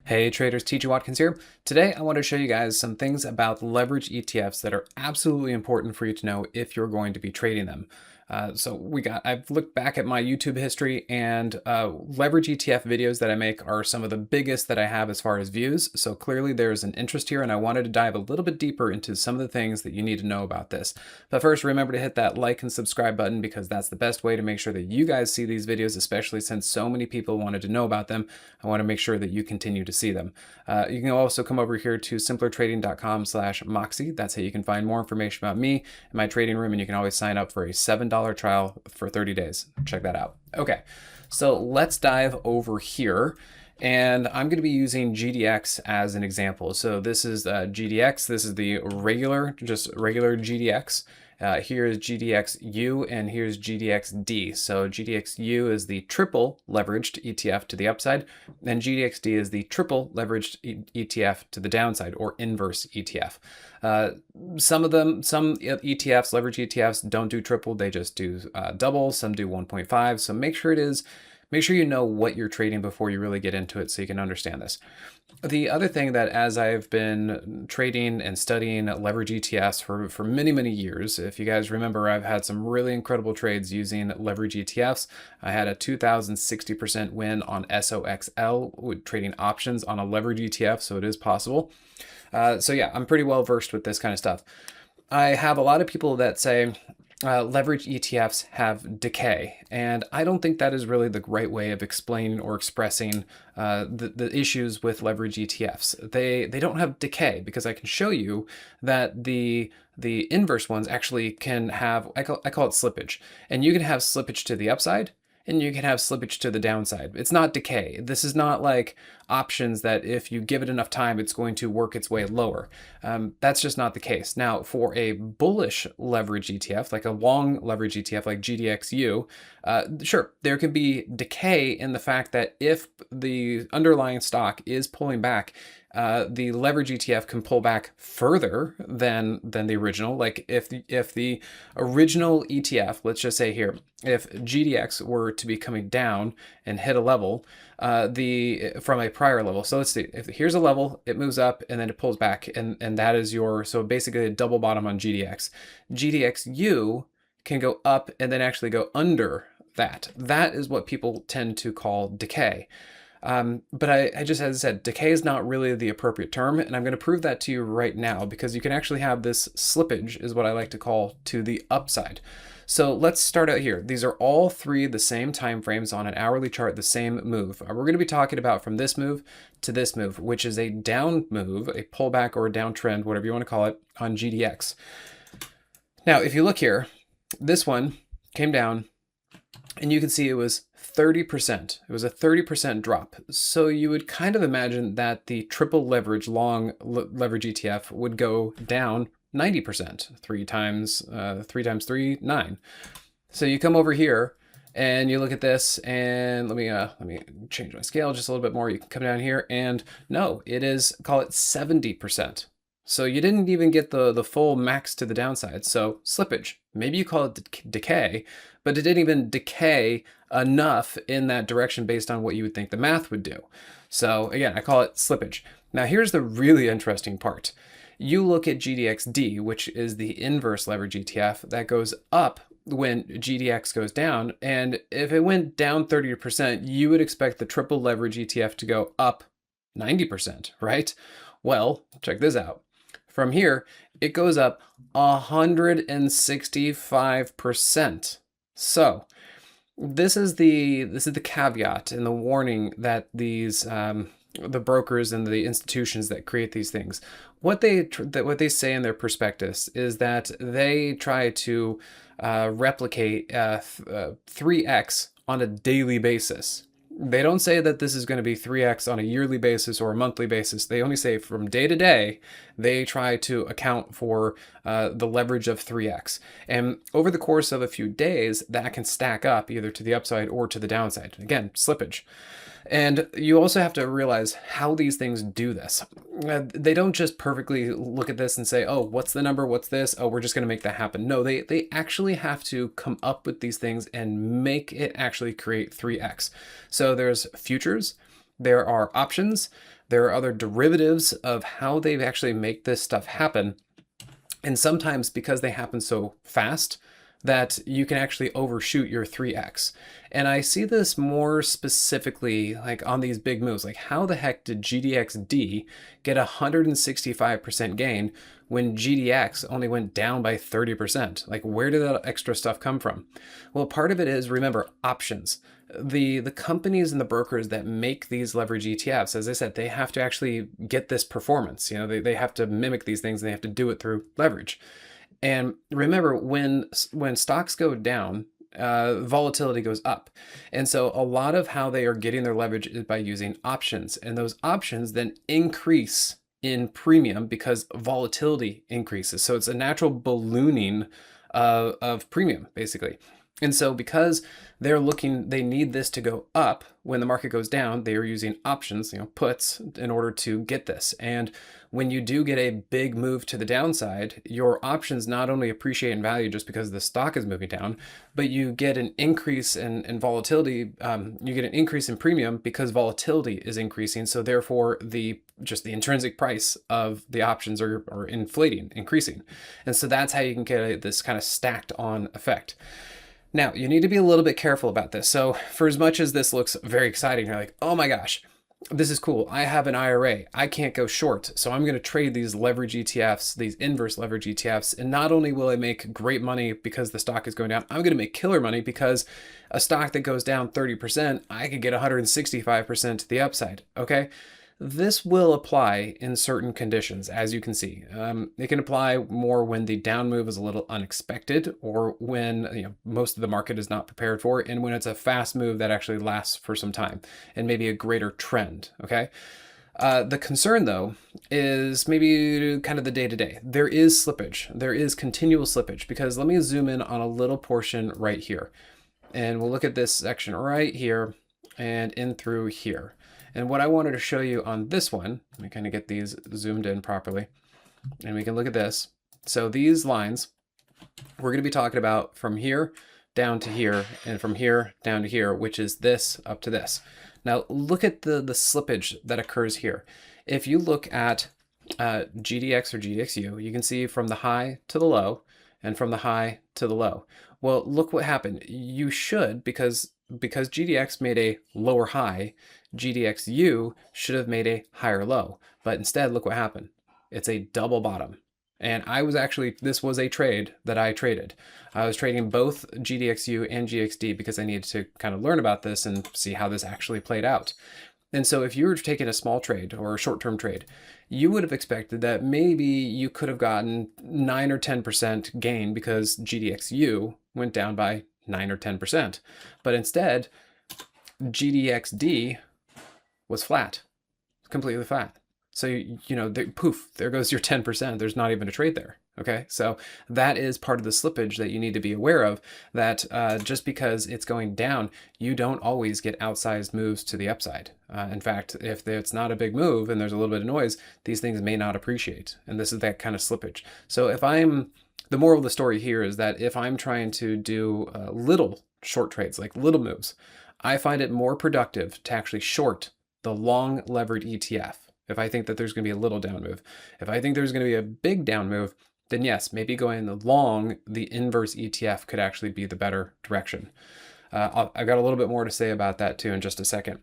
Hey traders, TJ Watkins here. Today I want to show you guys some things about leverage ETFs that are absolutely important for you to know if you're going to be trading them. I've looked back at my YouTube history, and leverage ETF videos that I make are some of the biggest that I have as far as views. So clearly there's an interest here, and I wanted to dive a little bit deeper into some of the things that you need to know about this. But first, remember to hit that like and subscribe button, because that's the best way to make sure that you guys see these videos, especially since so many people wanted to know about them. I want to make sure that you continue to see them. You can also come over here to simplertrading.com/Moxie. That's how you can find more information about me and my trading room, and you can always sign up for a $7 trial for 30 days. Check that out. Okay, so let's dive over here. And I'm going to be using GDX as an example. So this is GDX. This is the just regular GDX. Here is GDXU and here's GDXD. So GDXU is the triple leveraged ETF to the upside, and GDXD is the triple leveraged ETF to the downside, or inverse ETF. Some ETFs, leverage ETFs, don't do triple, they just do double. Some do 1.5. So make sure you know what you're trading before you really get into it so you can understand this. The other thing that, as I've been trading and studying leverage ETFs for many, many years, if you guys remember, I've had some really incredible trades using leverage ETFs. I had a 2,060% win on SOXL with trading options on a leverage ETF, so it is possible. So yeah, I'm pretty well versed with this kind of stuff. I have a lot of people that say, leverage ETFs have decay, and I don't think that is really the right way of explaining or expressing the issues with leverage ETFs. They don't have decay, because I can show you that the inverse ones actually can have, I call it slippage, and you can have slippage to the upside, and you can have slippage to the downside. It's not decay. This is not like options that if you give it enough time, it's going to work its way lower. That's just not the case. Now, for a bullish leverage ETF, like a long leverage ETF like GDXU, sure, there can be decay in the fact that if the underlying stock is pulling back, the leverage ETF can pull back further than the original. Like if the original ETF, let's just say here, if GDX were to be coming down and hit a level, from a prior level. So let's see, if here's a level, it moves up and then it pulls back, and that is so basically a double bottom on GDX. GDXU can go up and then actually go under that. That is what people tend to call decay. But I just, as I said, decay is not really the appropriate term, and I'm going to prove that to you right now, because you can actually have this slippage, is what I like to call, to the upside. So let's start out here. These are all three the same time frames on an hourly chart, the same move. We're going to be talking about from this move to this move, which is a down move, a pullback or a downtrend, whatever you want to call it, on GDX. Now, if you look here, this one came down, and you can see it was 30%. It was a 30% drop. So you would kind of imagine that the triple leverage long leverage ETF would go down 90%. 3 times 3, 9. So you come over here and you look at this, and let me change my scale just a little bit more. You can come down here, and no, it is, call it 70%. So you didn't even get the full max to the downside. So slippage, maybe you call it decay, but it didn't even decay enough in that direction based on what you would think the math would do. So again, I call it slippage. Now here's the really interesting part. You look at GDXD, which is the inverse leverage ETF, that goes up when GDX goes down. And if it went down 30%, you would expect the triple leverage ETF to go up 90%, right? Well, check this out. From here, it goes up 165%. So this is the caveat and the warning that these the brokers and the institutions that create these things, what they say in their prospectus is that they try to replicate 3x on a daily basis. They don't say that this is going to be 3x on a yearly basis or a monthly basis. They only say from day to day, they try to account for the leverage of 3x. And over the course of a few days, that can stack up either to the upside or to the downside. Again, slippage. And you also have to realize how these things do this. They don't just perfectly look at this and say, oh, what's the number? What's this? Oh, we're just going to make that happen. No, they actually have to come up with these things and make it actually create 3x. So there's futures, There are options. There are other derivatives of how they actually make this stuff happen. And sometimes because they happen so fast, that you can actually overshoot your 3x. And I see this more specifically like on these big moves. Like how the heck did GDXD get 165% gain when GDX only went down by 30%? Like where did that extra stuff come from? Well, part of it is, remember, options. The companies and the brokers that make these leverage ETFs, as I said, they have to actually get this performance. You know, they have to mimic these things and they have to do it through leverage. And remember, when stocks go down, volatility goes up. And so a lot of how they are getting their leverage is by using options. And those options then increase in premium because volatility increases. So it's a natural ballooning of premium, basically. And so because they need this to go up when the market goes down, they are using options, puts, in order to get this. And when you do get a big move to the downside, your options not only appreciate in value just because the stock is moving down, but you get an increase in volatility. You get an increase in premium because volatility is increasing. So therefore, the intrinsic price of the options are increasing. And so that's how you can get this kind of stacked on effect. Now, you need to be a little bit careful about this. So for as much as this looks very exciting, you're like, oh my gosh, this is cool. I have an IRA. I can't go short. So I'm going to trade these leverage ETFs, these inverse leverage ETFs. And not only will I make great money because the stock is going down, I'm going to make killer money because a stock that goes down 30%, I could get 165% to the upside. Okay. This will apply in certain conditions, as you can see. It can apply more when the down move is a little unexpected, or when most of the market is not prepared for it, and when it's a fast move that actually lasts for some time and maybe a greater trend. Okay. The concern, though, is maybe kind of the day-to-day. There is slippage. There is continual slippage, because let me zoom in on a little portion right here, and we'll look at this section right here and in through here. And what I wanted to show you on this one, let me kind of get these zoomed in properly, and we can look at this. So these lines, we're going to be talking about from here down to here, and from here down to here, which is this up to this. Now look at the slippage that occurs here. If you look at GDX or GDXU, you can see from the high to the low and from the high to the low. Well, look what happened. You should, because GDX made a lower high, GDXU should have made a higher low. But instead, look what happened. It's a double bottom. And this was a trade that I traded. I was trading both GDXU and GXD because I needed to kind of learn about this and see how this actually played out. And so if you were taking a small trade or a short-term trade, you would have expected that maybe you could have gotten 9 or 10% gain because GDXU went down by 9 or 10%. But instead, GDXD was flat, completely flat. So, poof, there goes your 10%. There's not even a trade there. Okay, so that is part of the slippage that you need to be aware of, that just because it's going down, you don't always get outsized moves to the upside. In fact, if it's not a big move and there's a little bit of noise, these things may not appreciate. And this is that kind of slippage. So the moral of the story here is that if I'm trying to do little short trades, like little moves, I find it more productive to actually short the long levered ETF. If I think that there's going to be a little down move. If I think there's going to be a big down move, then yes, maybe going long the inverse ETF could actually be the better direction. I've got a little bit more to say about that too in just a second.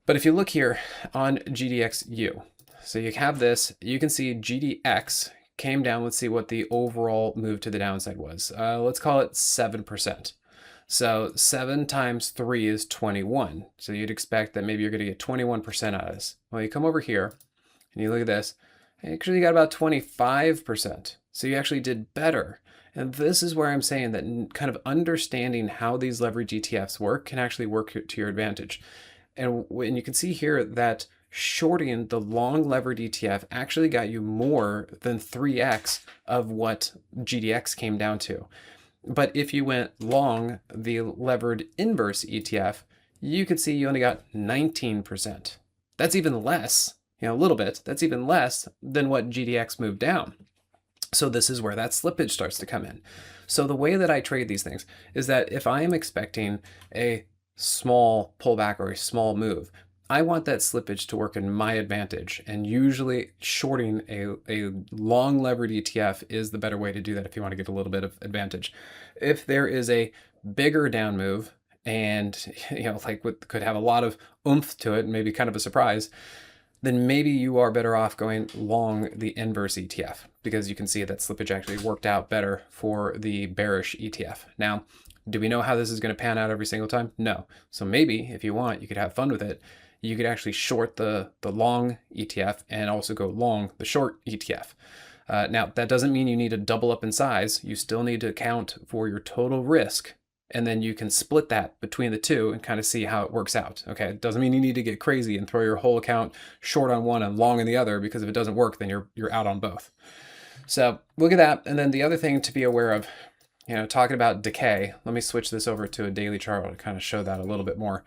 But if you look here on GDXU, so you have this, you can see GDX came down. Let's see what the overall move to the downside was. Let's call it 7%. So 7 times 3 is 21. So you'd expect that maybe you're going to get 21% out of this. Well, you come over here and you look at this. Actually, you got about 25%. So you actually did better. And this is where I'm saying that kind of understanding how these leverage ETFs work can actually work to your advantage. And you can see here that shorting the long levered ETF actually got you more than 3x of what GDX came down to. But if you went long the levered inverse ETF, you could see you only got 19%. That's even less, a little bit, that's even less than what GDX moved down. So this is where that slippage starts to come in. So the way that I trade these things is that if I am expecting a small pullback or a small move, I want that slippage to work in my advantage, and usually shorting a long levered ETF is the better way to do that if you want to get a little bit of advantage. If there is a bigger down move and like what could have a lot of oomph to it, maybe kind of a surprise, then maybe you are better off going long the inverse ETF, because you can see that slippage actually worked out better for the bearish ETF. Now, do we know how this is going to pan out every single time? No. So maybe if you want, you could have fun with it. You could actually short the long ETF and also go long the short ETF. Now, that doesn't mean you need to double up in size. You still need to account for your total risk, and then you can split that between the two and kind of see how it works out. Okay, it doesn't mean you need to get crazy and throw your whole account short on one and long on the other, because if it doesn't work, then you're out on both. So look at that. And then the other thing to be aware of, talking about decay, let me switch this over to a daily chart to kind of show that a little bit more.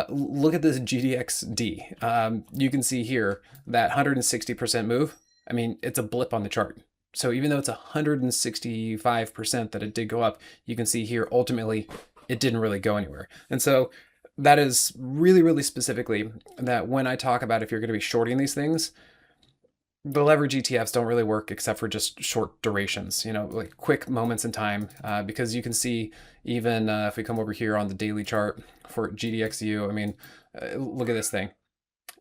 Look at this GDXD. You can see here that 160% move. I mean, it's a blip on the chart. So even though it's 165% that it did go up, you can see here, ultimately, it didn't really go anywhere. And so that is really, really specifically that when I talk about if you're going to be shorting these things, the leverage ETFs don't really work except for just short durations, like quick moments in time, because you can see even if we come over here on the daily chart for GDXU, I mean, look at this thing.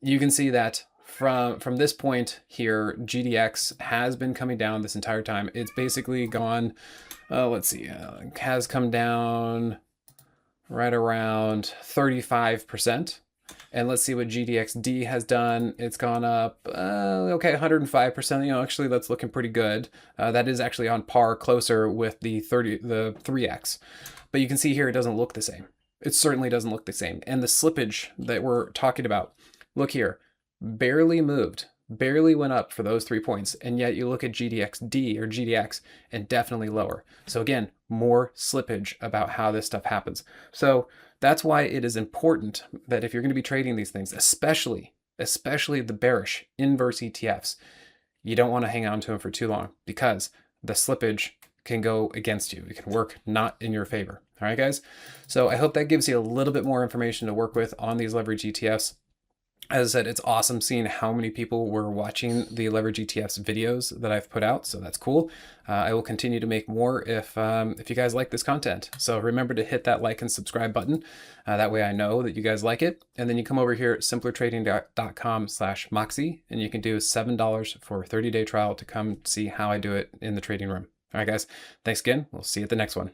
You can see that from this point here, GDX has been coming down this entire time. It's basically gone, let's see, has come down right around 35%. And let's see what GDXD has done. It's gone up, okay, 105%. Actually, that's looking pretty good. That is actually on par, closer with the 3X. But you can see here, it doesn't look the same. It certainly doesn't look the same. And the slippage that we're talking about, look here, barely moved, barely went up for those 3 points. And yet you look at GDXD or GDX and definitely lower. So again, more slippage about how this stuff happens. So that's why it is important that if you're going to be trading these things, especially the bearish inverse ETFs, you don't want to hang on to them for too long, because the slippage can go against you. It can work not in your favor. All right, guys. So I hope that gives you a little bit more information to work with on these leverage ETFs. As I said, it's awesome seeing how many people were watching the leverage ETFs videos that I've put out, so that's cool. I will continue to make more if you guys like this content. So remember to hit that like and subscribe button. That way I know that you guys like it. And then you come over here at simplertrading.com/Moxie, and you can do $7 for a 30-day trial to come see how I do it in the trading room. All right, guys. Thanks again. We'll see you at the next one.